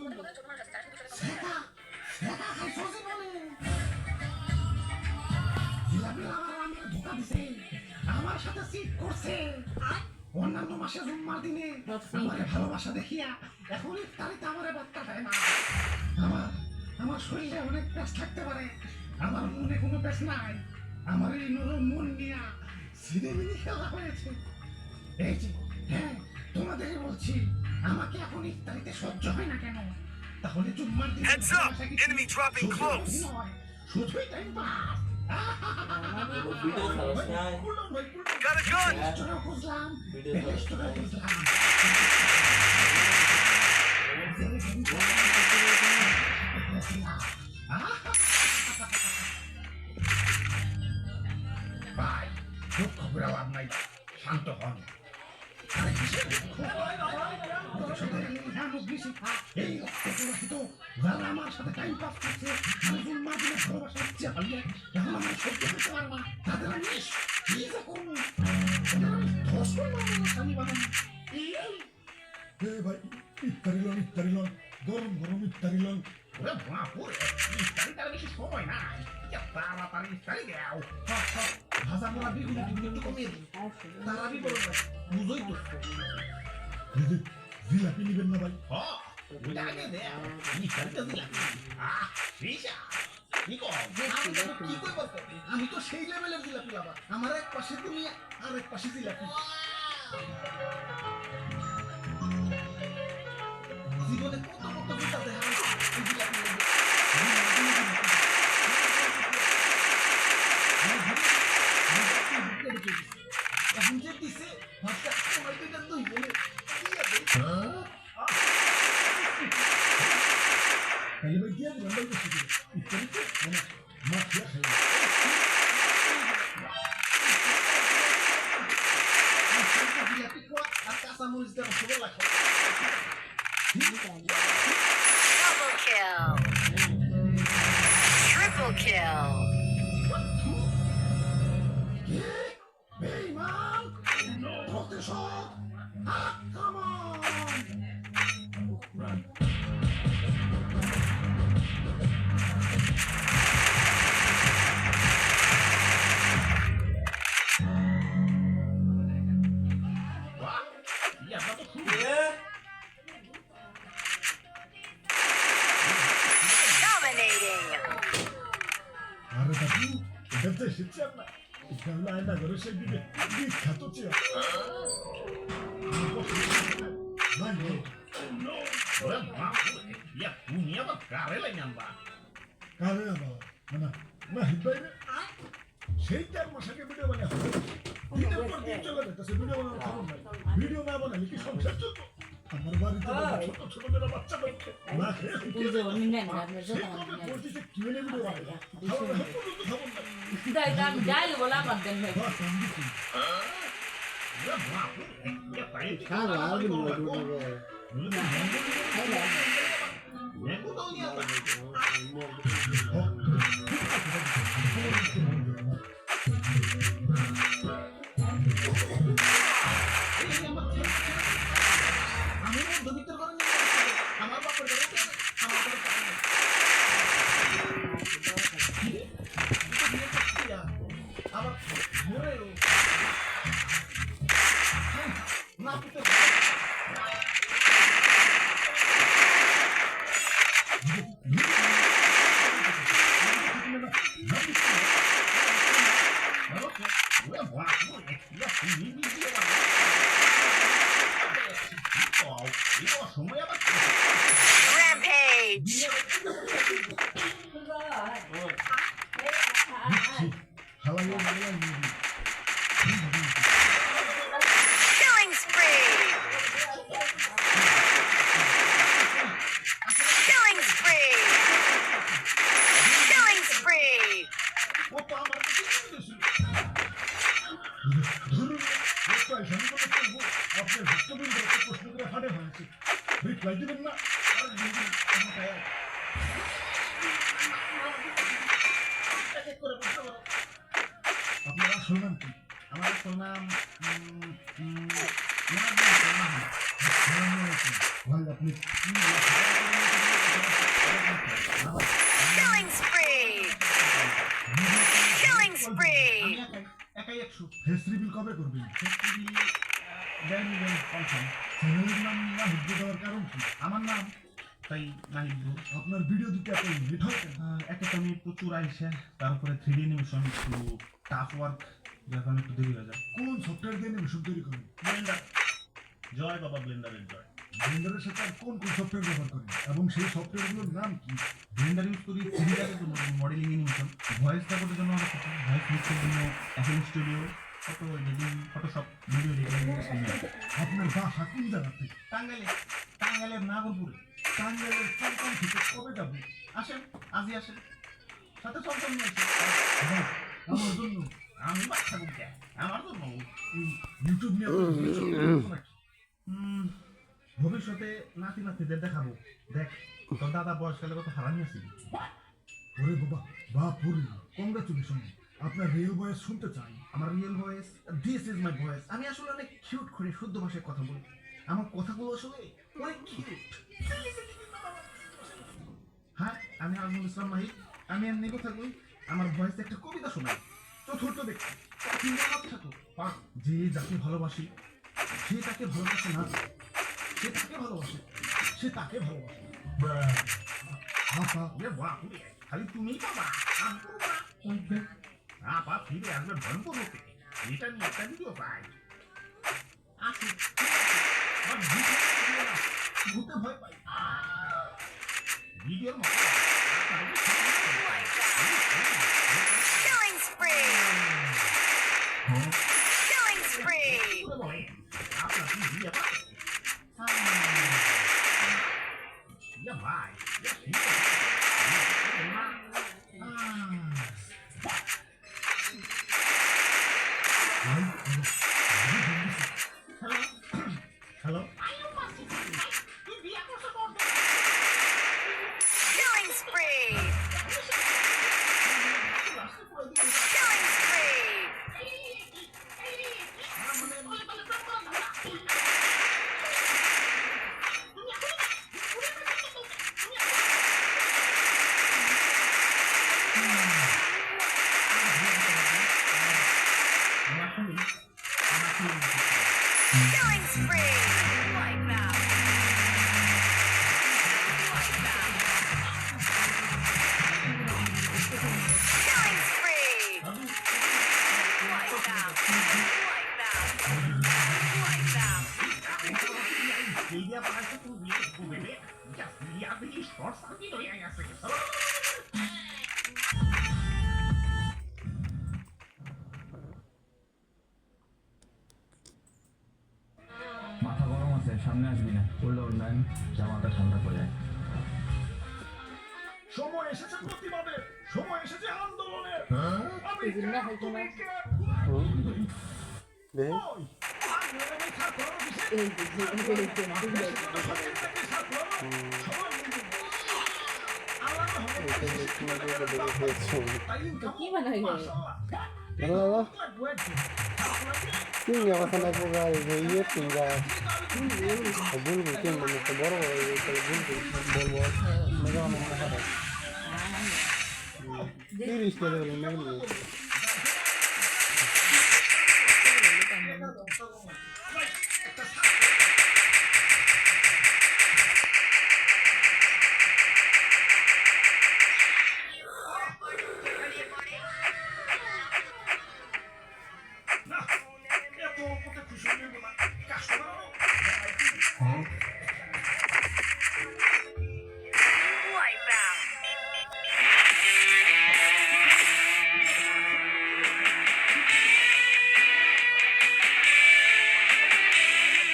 সেটা সেটা খাইছস বলে জিলাপি আমার ধোকা দিছে আমার সাথে চিট করছে অন্যান্য মাসে জুম্মার দিনে আমার ভালোবাসা দেখিয়া এখন ইফতারিতে আমার বার্তা দেয় না আমার আমার শরীরে অনেক প্যাস থাকতে পারে আমার মনে কোনো প্যাস নাই আমার এই নরম মন নিয়ে সিনেমিনি খেলা হয়েছে এই যে হ্যাঁ তোমাদের বলছি আমাকে এখন ইফতারিতে সহ্য হয় না কেন তাহলে জুম্মার দিনে Heads up! Enemy dropping close! শুধুই time pass Got a gun! Restaurant খুঁজলাম রেস্টুরেন্ট খুঁজলাম ভাই দুঃখ করে লাভ নাই শান্ত হন আরে কিসের দুঃখ এই রক্ত যারা আমার সাথে টাইম পাস করছে আমি জুম্মা দিনে ভালোবাসা ইচ্ছে হলে এখন আমার সহ্য করতে পারবো না তাদের আমি কি যে করবো তাদের আমি ধস করবো আমার স্বামী বানাবো ভাই ইফতারি লন গরম গরম ইফতারি লন ওরে বাপুরে ইফতারিটার বেশি সময় নাই তাড়াতাড়ি ইফতারি দাও ভাজা মোড়া বিগুলো একটু কমিয়ে দিই তাড়াতাড়ি করো না বুঝোই তো জিলাপি নিবেন না ভাই ওটা আগে দে ইফতারিটা জিলাপি শেষা কি করবো আমি তো সেই লেভেলের জিলাপি বাবা আমার এক পাশে তুমি আর এক পাশে জিলাপি জীবনে কত কত কথা দেখা এখন যে দিছে ভাবটা তোমার দুইটা দুই বলে তাহলে ভাই গিয়ে দিলাম ভাই বসে দিল ইফতারিতে মানে মাছ খেয়ে খাই আর কাঁচা মরিচ দেওয়া সবাই লাগবে Double kill. Triple kill. বেঈমান প্রতিশোধ আক্রমণ Dominating. আরে বাবু এটা তো এসেছি আপনার ইসলামলা আয়না ঘরে সেই দিকে বিখ্যাত ছিল ওরে বাপুরে তুমি আবার কারে লাইনাম বা কারে বাবা না না হিবাই রে সেই 4 মাস আগে ভিডিও বানায় দিনের পর দিন চলে যেতেছে ভিডিও বানানোর খবর নাই ভিডিও না বানালে কি সংসার চলতো আমার বাড়িতে ছোট ছোট মেয়েরা বাচ্চা বাচ্চা না খেয়ে পড়তেছে কি হলে ভিডিও বানায় খবর নাই যাই বলা বাদ দেন ভাই ওরে বাপুরে খাওয়া আগে মনে আমি মধ্যবিত্তের ঘরে আমার বাপের ঘরে আমার ঘরে আবার ঘুরেও না পুতে Rampage. Killing spree. Killing spree. Killing spree. আপনার ভক্তবৃন্দ প্রশ্ন করে হাটে হয়েছে রিপ্লাই দিবেন না আপনার আসল নাম কি আমার আসল নাম ভাই আপনি 100 ফেস রিভিল কবে করবেন? দেন কনফার্ম। চ্যানেলের নাম নাহিদ দেওয়ার কারণ কি? আমার নাম তাই নাহিদ ব্রো। আপনার ভিডিও দিতে এত লেট হয় কেন? একে তো আমি প্রচুর আইসে, তার উপরে 3D অ্যানিমেশন একটু টাফ ওয়ার্ক, যার কারণে একটু দেরি হয়ে যায়। কোন সফটওয়্যার দিয়ে অ্যানিমেশন তৈরি করেন? ব্লেন্ডার, জয় বাবা ব্লেন্ডারের জয়। ব্লেন্ডারের সাথে আর কোন কোন সফটওয়্যার ব্যবহার করেন এবং সেই সফটওয়্যারগুলোর নাম কি? ব্লেন্ডার ইউজ করি 3D এর জন্য, মডেলিং অ্যানিমেশন, ভয়েস রেকর্ডের জন্য অনেক কিছু, ভয়েস মিক্সের জন্য FL studio, photo editing, Photoshop, video editing. আপনার বাসা কোন জায়গা থেকে? টাঙ্গাইলের নাগরপুরে। টাঙ্গাইলের চমচম থেকে কবে যাবো? আসেন, আজই আসেন, সাথে চমচম নিয়ে আসেন। বাহ, আমার জন্য আমি বাচ্চা বলতে আমার জন্য এই ইউটিউব নিয়ে আপনার ভবিষ্যৎ পরিকল্পনা কি? ভবিষ্যতে নাতি নাতিদের দেখাবো, দেখ তোর দাদা বয়সকালে কত হারানি আছিল। ওরে বাবা, বাপুরে, কংগ্রাচুলেশন। আপনার রিয়েল ভয়েস শুনতে চাই। আমার real voice, this is my voice. আমি আসলে অনেক কিউট করে শুদ্ধ ভাষায় কথা বলি, আমার কথাগুলো আসলে অনেক কিউট। হ্যাঁ, আমি আজমুল ইসলাম মাহিদ। আমি এমনি কথা কই, আমার ভয়েসে একটা কবিতা শোনাই। চতুর্থ ব্যক্তি, যে যাকে ভালোবাসি সে তাকে ভালোবাসে না, সে তাকে ভালোবাসে, সে তাকে ভালোবাসে। আপা, খালি তুমিই পাবা, আমি করবো না। আপা ফিরে আসবে ভয়ঙ্কর হতে, এটা নিয়ে একটা ভিডিও পাই। আসুন, ভূতে ভয় পাই ভিডিওর মতো। Killing spree. Killing spree. আপনার কি বিয়ে পাই? ভাই hello, Killing spree. Killing spree. Killing spree. Like that. Like that. Killing spree. Like that. Like that. Like that. মাথা গরম আছে, সামনে আসবি না, করলে অন্যায়, জামাটা ঠান্ডা করে আয়। সময় এসেছে প্রতিবাদের, সময় এসেছে আন্দোলনের। আমি এই জন্য হয়তো না। তুমি কে? ওই, আন্দোলনে থাকো, এই যে কি বানাই Yung ako sa nagpugay, gayet, yung gas. Bulbo, yung mga kaboro, yung bulbo, bulbo, magawa ng lahat. Iris ka lang naman. হ্যাঁ